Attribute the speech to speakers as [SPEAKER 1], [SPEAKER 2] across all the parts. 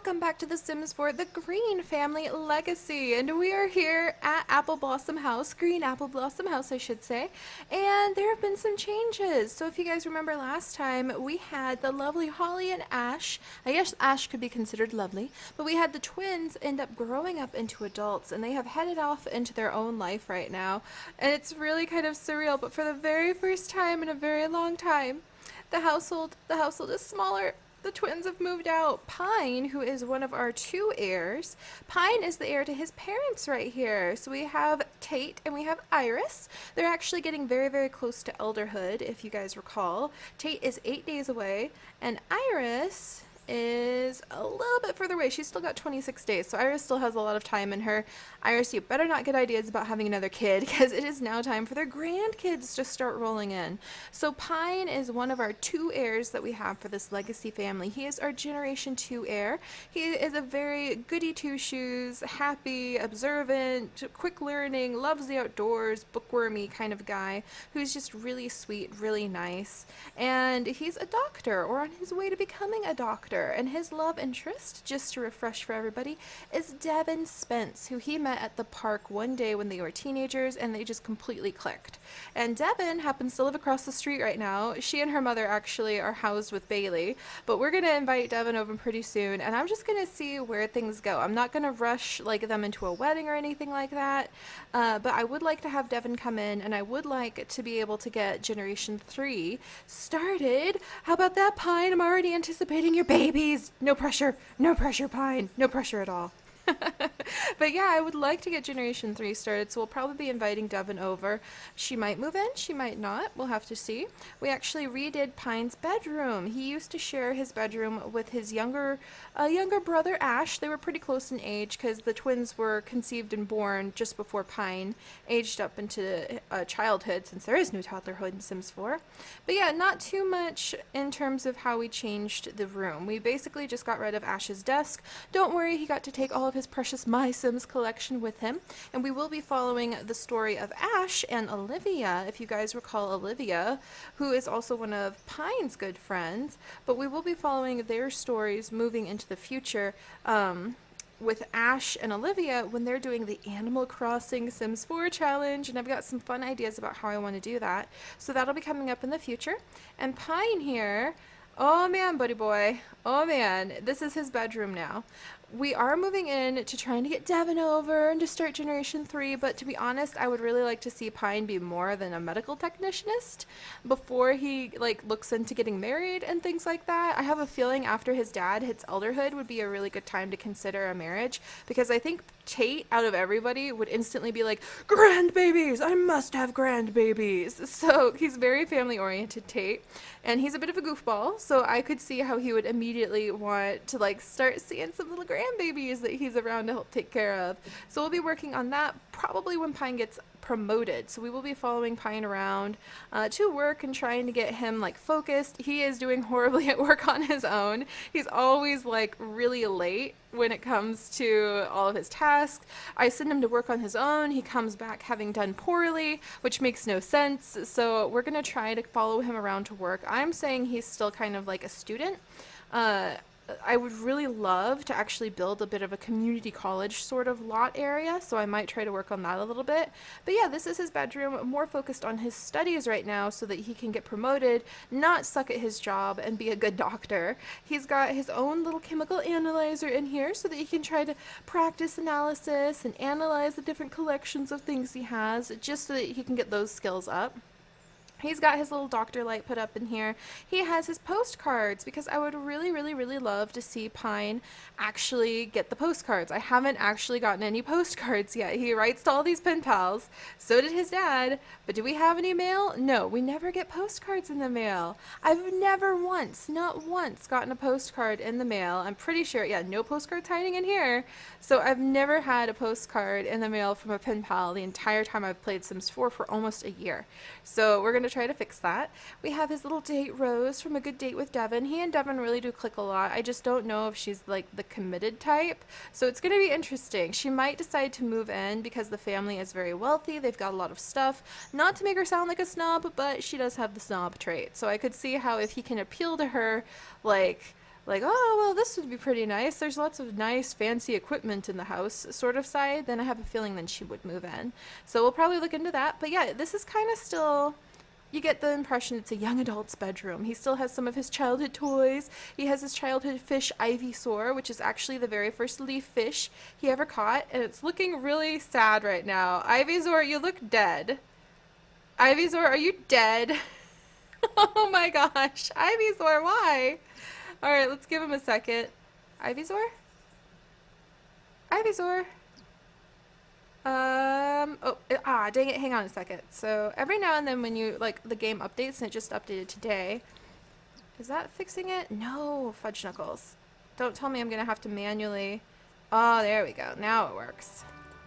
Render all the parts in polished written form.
[SPEAKER 1] welcome back to The Sims 4, the Greene Family Legacy. And we are here at Apple Blossom House, Green Apple Blossom House, I should say. And there have been some changes. So if you guys remember last time, we had the lovely Holly and Ash. I guess Ash could be considered lovely. But we had the twins end up growing up into adults, and they have headed off into their own life right now. And it's really kind of surreal, but for the very first time in a very long time, the household is smaller. The twins have moved out. Pine, who is one of our two heirs, Pine is the heir to his parents right here. So we have Tate and we have Iris. They're actually getting very, very close to elderhood, if you guys recall. Tate is 8 days away, and Iris is a little bit further away. She's still got 26 days, so Iris still has a lot of time in her. Iris, you better not get ideas about having another kid, because it is now time for their grandkids to start rolling in. So Pine is one of our two heirs that we have for this legacy family. He is our Generation 2 heir. He is a very goody two-shoes, happy, observant, quick learning, loves the outdoors, bookwormy kind of guy who's just really sweet, really nice. And he's a doctor, or on his way to becoming a doctor. And his love interest, just to refresh for everybody, is Devin Spence, who he met at the park one day when they were teenagers, and they just completely clicked. And Devin happens to live across the street right now. She and her mother actually are housed with Bailey, but we're going to invite Devin over pretty soon, and I'm just going to see where things go. I'm not going to rush like them into a wedding or anything like that, but I would like to have Devin come in, and I would like to be able to get Generation 3 started. How about that, Pine? I'm already anticipating your babies. No pressure, Pine, no pressure at all. But yeah, I would like to get Generation 3 started, so we'll probably be inviting Devin over. She might move in, she might not. We'll have to see. We actually redid Pine's bedroom. He used to share his bedroom with his younger brother, Ash. They were pretty close in age because the twins were conceived and born just before Pine aged up into childhood, since there is no toddlerhood in Sims 4. But yeah, not too much in terms of how we changed the room. We basically just got rid of Ash's desk. Don't worry, he got to take all of his precious My Sims collection with him, and we will be following the story of Ash and Olivia, if you guys recall Olivia, who is also one of Pine's good friends, but we will be following their stories moving into the future, with Ash and Olivia when they're doing the Animal Crossing Sims 4 challenge, and I've got some fun ideas about how I want to do that, so that'll be coming up in the future. And Pine here, oh man, buddy boy, oh man, this is his bedroom now. We are moving in to trying to get Devin over and to start Generation 3, but to be honest, I would really like to see Pine be more than a medical technicianist before he looks into getting married and things like that. I have a feeling after his dad hits elderhood would be a really good time to consider a marriage, because I think Tate, out of everybody, would instantly be like, grandbabies! I must have grandbabies! So he's very family-oriented, Tate, and he's a bit of a goofball, so I could see how he would immediately want to start seeing some little grandbabies that he's around to help take care of. So we'll be working on that probably when Pine gets promoted. So we will be following Pine around to work and trying to get him focused. He is doing horribly at work on his own. He's always really late when it comes to all of his tasks. I send him to work on his own. He comes back having done poorly, which makes no sense. So we're going to try to follow him around to work. I'm saying he's still kind of like a student. I would really love to actually build a bit of a community college sort of lot area, so I might try to work on that a little bit. But yeah, this is his bedroom, more focused on his studies right now so that he can get promoted, not suck at his job, and be a good doctor. He's got his own little chemical analyzer in here so that he can try to practice analysis and analyze the different collections of things he has, just so that he can get those skills up. He's got his little doctor light put up in here. He has his postcards, because I would really, really, really love to see Pine actually get the postcards. I haven't actually gotten any postcards yet. He writes to all these pen pals. So did his dad. But do we have any mail? No, we never get postcards in the mail. I've never once, not once, gotten a postcard in the mail. I'm pretty sure, yeah, no postcards hiding in here. So I've never had a postcard in the mail from a pen pal the entire time I've played Sims 4 for almost a year. So we're going to try to fix that. We have his little date Rose from A Good Date with Devin. He and Devin really do click a lot. I just don't know if she's the committed type. So it's going to be interesting. She might decide to move in because the family is very wealthy. They've got a lot of stuff. Not to make her sound like a snob, but she does have the snob trait. So I could see how if he can appeal to her like, oh, well, this would be pretty nice. There's lots of nice, fancy equipment in the house sort of side, then I have a feeling then she would move in. So we'll probably look into that. But yeah, this is kind of still, you get the impression it's a young adult's bedroom. He still has some of his childhood toys. He has his childhood fish, Ivysaur, which is actually the very first leaf fish he ever caught, and it's looking really sad right now. Ivysaur, you look dead. Ivysaur, are you dead? Oh my gosh. Ivysaur, why? Alright, let's give him a second. Ivysaur? Ivysaur? Dang it, hang on a second. So every now and then when you, like, the game updates, and it just updated today, is that fixing it? No, fudge knuckles. Don't tell me I'm gonna have to manually, oh, there we go, now it works.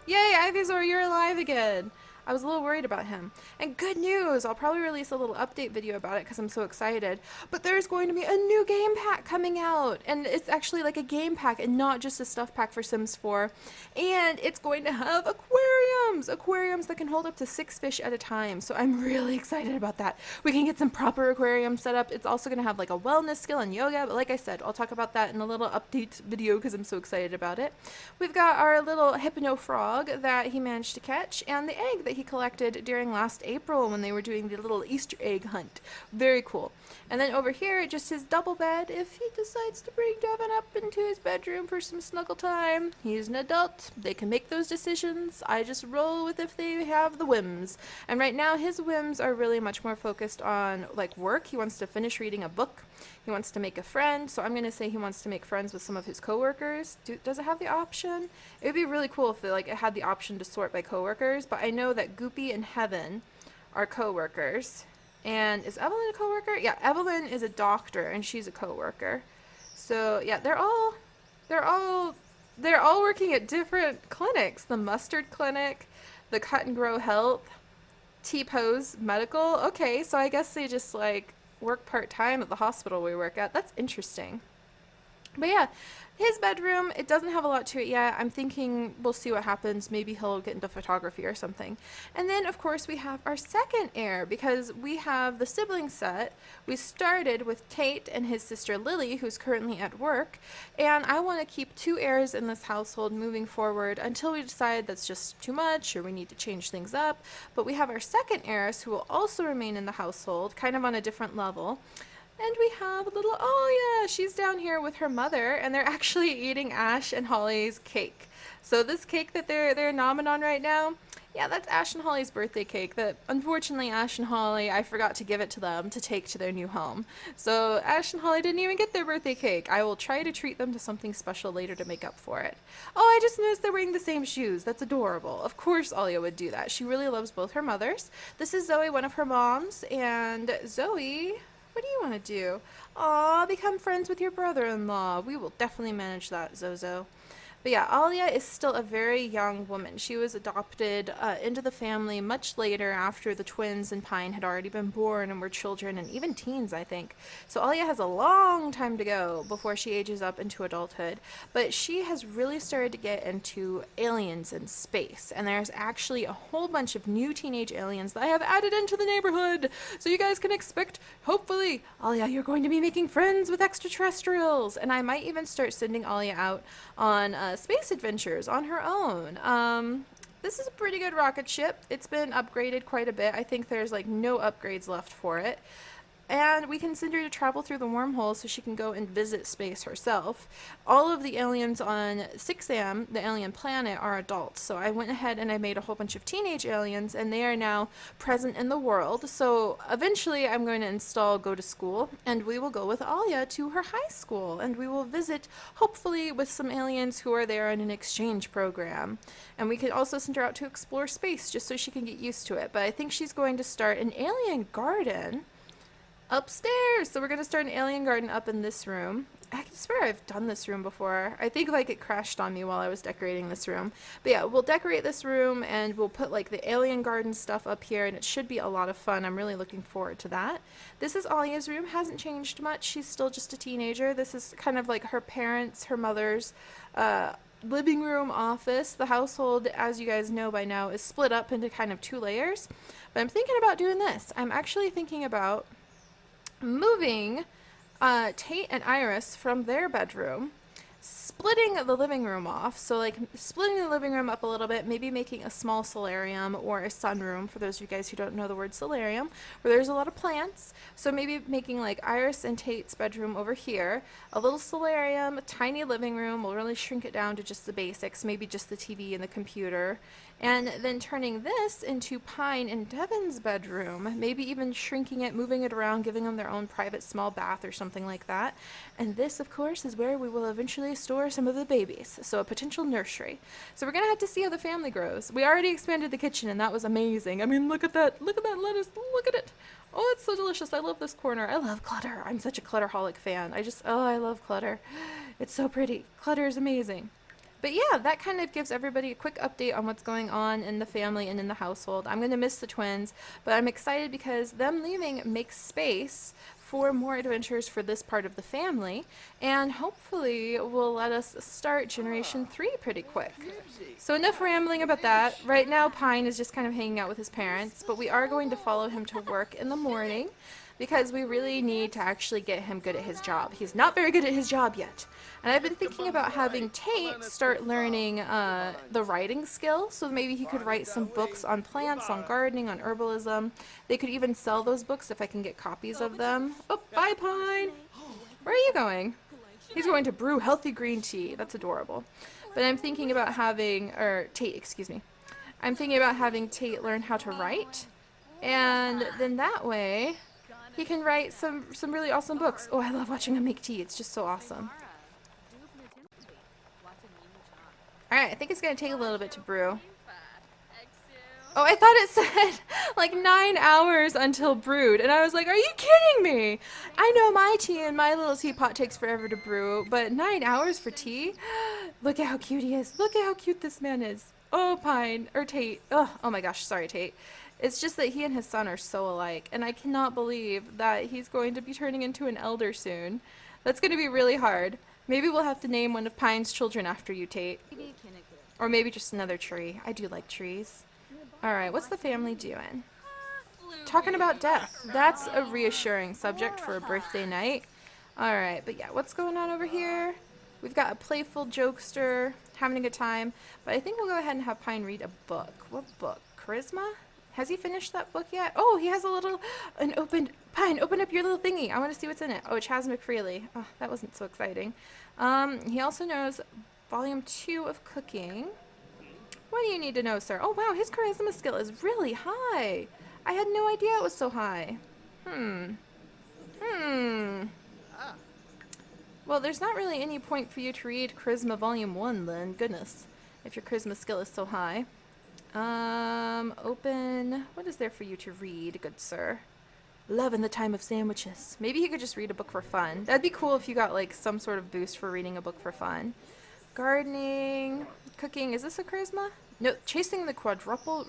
[SPEAKER 1] Yay, Ivysaur, you're alive again. I was a little worried about him. And good news, I'll probably release a little update video about it because I'm so excited. But there's going to be a new game pack coming out. And it's actually like a game pack and not just a stuff pack for Sims 4. And it's going to have aquariums! Aquariums that can hold up to 6 fish at a time. So I'm really excited about that. We can get some proper aquariums set up. It's also going to have like a wellness skill and yoga. But like I said, I'll talk about that in a little update video because I'm so excited about it. We've got our little hypno frog that he managed to catch and the egg that he collected during last April when they were doing the little Easter egg hunt. Very cool. And then over here, just his double bed if he decides to bring Devin up into his bedroom for some snuggle time. He's an adult. They can make those decisions. I just roll with if they have the whims. And right now, his whims are really much more focused on like work. He wants to finish reading a book. He wants to make a friend. So I'm going to say he wants to make friends with some of his coworkers. Does it have the option? It would be really cool if it had the option to sort by coworkers. But I know that Goopy and Heaven are coworkers. And is Evelyn a coworker? Yeah, Evelyn is a doctor and she's a coworker. So yeah, they're all working at different clinics. The Mustard Clinic, the Cut and Grow Health, T-Pose Medical. Okay, so I guess they just like work part-time at the hospital we work at. That's interesting. But yeah, his bedroom, it doesn't have a lot to it yet. I'm thinking we'll see what happens. Maybe he'll get into photography or something. And then, of course, we have our second heir because we have the sibling set. We started with Tate and his sister Lily, who's currently at work. And I want to keep 2 heirs in this household moving forward until we decide that's just too much or we need to change things up. But we have our second heiress who will also remain in the household, kind of on a different level. And we have a little, oh yeah, she's down here with her mother, and they're actually eating Ash and Holly's cake. So this cake that they're nomming on right now, yeah, that's Ash and Holly's birthday cake that unfortunately Ash and Holly, I forgot to give it to them to take to their new home. So Ash and Holly didn't even get their birthday cake. I will try to treat them to something special later to make up for it. Oh, I just noticed they're wearing the same shoes. That's adorable. Of course Alia would do that. She really loves both her mothers. This is Zoe, one of her moms, and Zoe, what do you want to do? Aw, become friends with your brother-in-law. We will definitely manage that, Zozo. But yeah, Alia is still a very young woman. She was adopted into the family much later after the twins and Pine had already been born and were children and even teens, I think. So Alia has a long time to go before she ages up into adulthood. But she has really started to get into aliens and space. And there's actually a whole bunch of new teenage aliens that I have added into the neighborhood. So you guys can expect, hopefully, Alia, you're going to be making friends with extraterrestrials. And I might even start sending Alia out on space adventures on her own. This is a pretty good rocket ship. It's been upgraded quite a bit. I think there's like no upgrades left for it. And we can send her to travel through the wormhole so she can go and visit space herself. All of the aliens on 6am, the alien planet, are adults. So I went ahead and I made a whole bunch of teenage aliens, and they are now present in the world. So eventually I'm going to install Go to School, and we will go with Alia to her high school, and we will visit, hopefully, with some aliens who are there in an exchange program. And we could also send her out to explore space just so she can get used to it. But I think she's going to start an alien garden upstairs. So we're going to start an alien garden up in this room. I swear I've done this room before. I think like it crashed on me while I was decorating this room. But yeah, we'll decorate this room and we'll put like the alien garden stuff up here, and it should be a lot of fun. I'm really looking forward to that. This is Alia's room. Hasn't changed much. She's still just a teenager. This is kind of like her parents, her mother's living room, office. The household, as you guys know by now, is split up into kind of 2 layers. But I'm thinking about doing this. I'm actually thinking about moving Tate and Iris from their bedroom, splitting the living room off. So, like, splitting the living room up a little bit, maybe making a small solarium or a sunroom, for those of you guys who don't know the word solarium, where there's a lot of plants. So, maybe making like Iris and Tate's bedroom over here, a little solarium, a tiny living room. We'll really shrink it down to just the basics, maybe just the TV and the computer. And then turning this into Pine and Devin's bedroom, maybe even shrinking it, moving it around, giving them their own private small bath or something like that. And this, of course, is where we will eventually store some of the babies, so a potential nursery. So we're going to have to see how the family grows. We already expanded the kitchen, and that was amazing. I mean, look at that lettuce, look at it. Oh, it's so delicious. I love this corner. I love clutter. I'm such a clutterholic fan. I love clutter. It's so pretty. Clutter is amazing. But yeah, that kind of gives everybody a quick update on what's going on in the family and in the household. I'm going to miss the twins, but I'm excited because them leaving makes space for more adventures for this part of the family, and hopefully will let us start Generation 3 pretty quick. So enough rambling about that. Right now, Pine is just kind of hanging out with his parents, but we are going to follow him to work in the morning because we really need to actually get him good at his job. He's not very good at his job yet. And I've been thinking about having Tate start learning the writing skill, so maybe he could write some books on plants, on gardening, on herbalism. They could even sell those books if I can get copies of them. Oh, bye, Pine! Where are you going? He's going to brew healthy green tea. That's adorable. But I'm thinking about having, Tate, excuse me. I'm thinking about having Tate learn how to write, and then that way he can write some really awesome books. Oh, I love watching him make tea. It's just so awesome. Alright, I think it's going to take a little bit to brew. Oh, I thought it said like 9 hours until brewed. And I was like, are you kidding me? I know my tea in my little teapot takes forever to brew, but 9 hours for tea? Look at how cute he is. Look at how cute this man is. Oh, Pine. Or Tate. Oh my gosh, sorry, Tate. It's just that he and his son are so alike. And I cannot believe that he's going to be turning into an elder soon. That's going to be really hard. Maybe we'll have to name one of Pine's children after you, Tate. Or maybe just another tree. I do like trees. Alright, what's the family doing? Talking about death. That's a reassuring subject for a birthday night. Alright, but yeah, what's going on over here? We've got a playful jokester, having a good time. But I think we'll go ahead and have Pine read a book. What book? Charisma? Has he finished that book yet? Oh, he has an opened... Pine, open up your little thingy. I want to see what's in it. Oh, Chaz McFreely. Oh, that wasn't so exciting. He also knows Volume 2 of Cooking. What do you need to know, sir? Oh, wow, his charisma skill is really high. I had no idea it was so high. Well, there's not really any point for you to read Charisma Volume 1, then. Goodness, if your charisma skill is so high. Open... What is there for you to read, good sir? Love in the Time of Sandwiches. Maybe he could just read a book for fun. That'd be cool if you got, like, some sort of boost for reading a book for fun. Gardening... Cooking... Is this a charisma? No, Chasing the Quadruple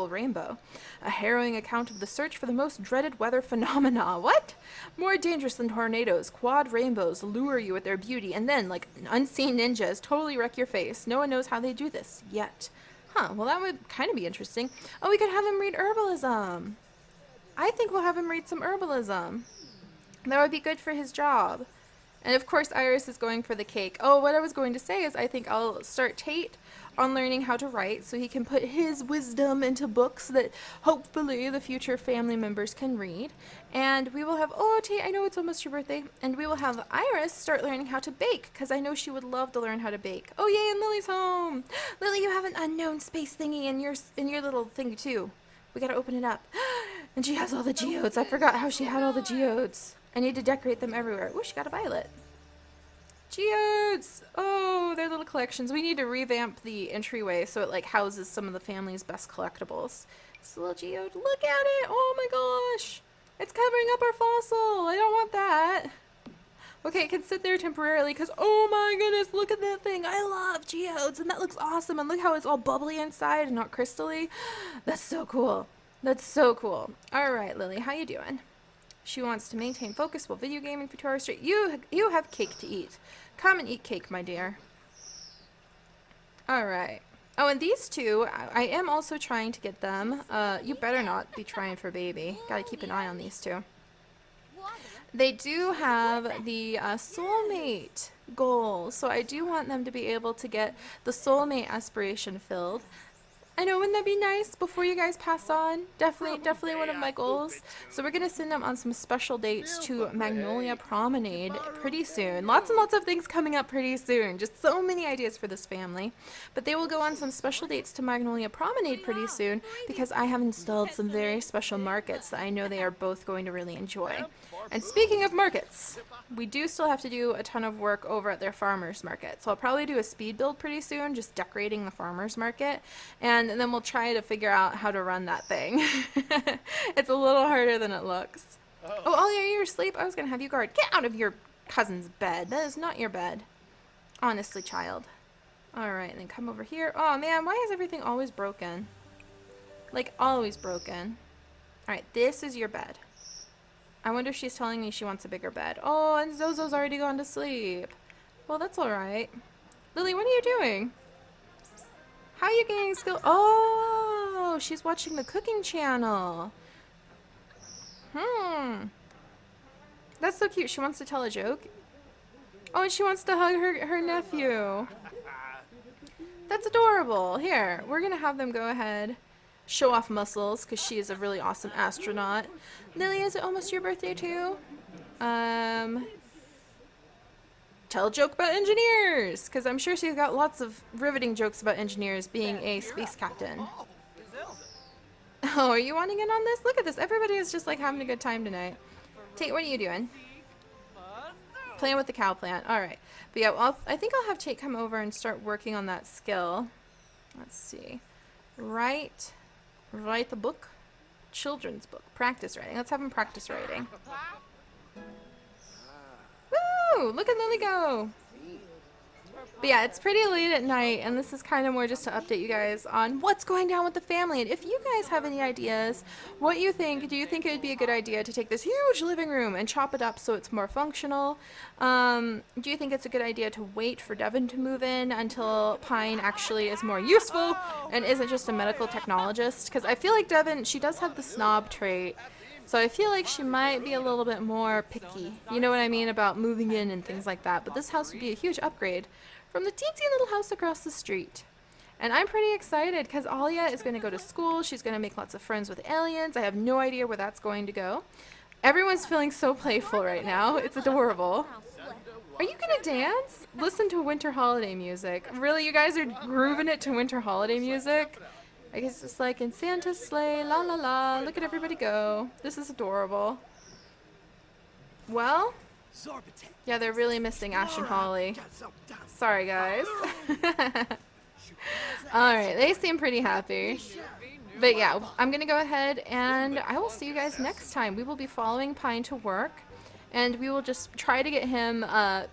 [SPEAKER 1] Rainbow. A harrowing account of the search for the most dreaded weather phenomena. What? More dangerous than tornadoes, quad rainbows lure you with their beauty, and then, like unseen ninjas, totally wreck your face. No one knows how they do this, yet. Huh, well that would kind of be interesting. Oh, we could have him read herbalism. I think we'll have him read some herbalism. That would be good for his job. And of course Iris is going for the cake. Oh, what I was going to say is I think I'll start Tate on learning how to write so he can put his wisdom into books that hopefully the future family members can read. And we will have, oh Tate, I know it's almost your birthday, and we will have Iris start learning how to bake because I know she would love to learn how to bake. Oh yay, and Lily's home. Lily, you have an unknown space thingy in your little thing too. We gotta open it up. And she has all the geodes. I forgot how she had all the geodes. I need to decorate them everywhere. Ooh, she got a violet. Geodes! Oh, they're little collections. We need to revamp the entryway so it like houses some of the family's best collectibles. This little geode. Look at it! Oh my gosh! It's covering up our fossil! I don't want that. Okay, it can sit there temporarily because, oh my goodness, look at that thing. I love geodes and that looks awesome. And look how it's all bubbly inside and not crystally. That's so cool. That's so cool. Alright, Lily, how you doing? She wants to maintain focus while video gaming for 2 hours straight. You have cake to eat. Come and eat cake, my dear. Alright. Oh, and these two, I am also trying to get them. You better not be trying for baby. Gotta keep an eye on these two. They do have the soulmate goal, so I do want them to be able to get the soulmate aspiration filled. I know, wouldn't that be nice before you guys pass on? Definitely, definitely one of my goals. So we're going to send them on some special dates to Magnolia Promenade pretty soon. Lots and lots of things coming up pretty soon. Just so many ideas for this family. But they will go on some special dates to Magnolia Promenade pretty soon because I have installed some very special markets that I know they are both going to really enjoy. And speaking of markets, we do still have to do a ton of work over at their farmers market. So I'll probably do a speed build pretty soon, just decorating the farmers market. And then we'll try to figure out how to run that thing. It's a little harder than it looks. Oh, Ollie, you're asleep? I was going to have you guard. Get out of your cousin's bed. That is not your bed. Honestly, child. Alright, and then come over here. Oh, man, why is everything always broken? Like, always broken. Alright, this is your bed. I wonder if she's telling me she wants a bigger bed. Oh, and Zozo's already gone to sleep. Well, that's alright. Lily, what are you doing? How are you gaining skill? Oh, she's watching the cooking channel. That's so cute. She wants to tell a joke. Oh, and she wants to hug her nephew. That's adorable. Here, we're going to have them go ahead, show off muscles, because she is a really awesome astronaut. Lily, is it almost your birthday too? Tell a joke about engineers, because I'm sure she's got lots of riveting jokes about engineers being a space captain. Oh, are you wanting in on this? Look at this. Everybody is just like having a good time tonight. Tate, what are you doing? Playing with the cow plant. All right. But yeah, I think I'll have Tate come over and start working on that skill. Let's see. Write the book. Children's book. Practice writing. Let's have him practice writing. Woo! Look at Lily go! But yeah, it's pretty late at night, and this is kind of more just to update you guys on what's going down with the family. And if you guys have any ideas, what you think, do you think it would be a good idea to take this huge living room and chop it up so it's more functional? Do you think it's a good idea to wait for Devin to move in until Pine actually is more useful and isn't just a medical technologist? Because I feel like Devin, she does have the snob trait. So I feel like she might be a little bit more picky, you know what I mean, about moving in and things like that. But this house would be a huge upgrade from the teensy little house across the street. And I'm pretty excited because Alia is going to go to school. She's going to make lots of friends with aliens. I have no idea where that's going to go. Everyone's feeling so playful right now. It's adorable. Are you going to dance? Listen to winter holiday music. Really, you guys are grooving it to winter holiday music? I guess it's like in Santa's sleigh, la la la, look at everybody go. This is adorable. Well, yeah, they're really missing Ash and Holly. Sorry, guys. Alright, they seem pretty happy. But yeah, I'm going to go ahead and I will see you guys next time. We will be following Pine to work. And we will just try to get him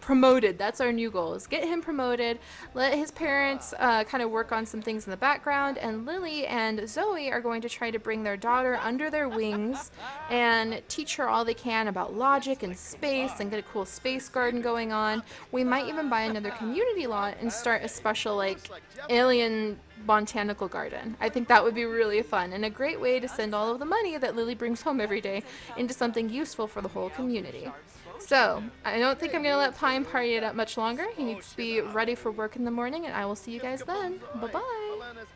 [SPEAKER 1] promoted. That's our new goal, is get him promoted, let his parents kind of work on some things in the background, and Lily and Zoe are going to try to bring their daughter under their wings and teach her all they can about logic and space and get a cool space garden going on. We might even buy another community lot and start a special like alien botanical garden. I think that would be really fun and a great way to send all of the money that Lily brings home every day into something useful for the whole community. So, I don't think I'm going to let Pine party it up much longer. He needs to be ready for work in the morning, and I will see you guys then. Bye-bye!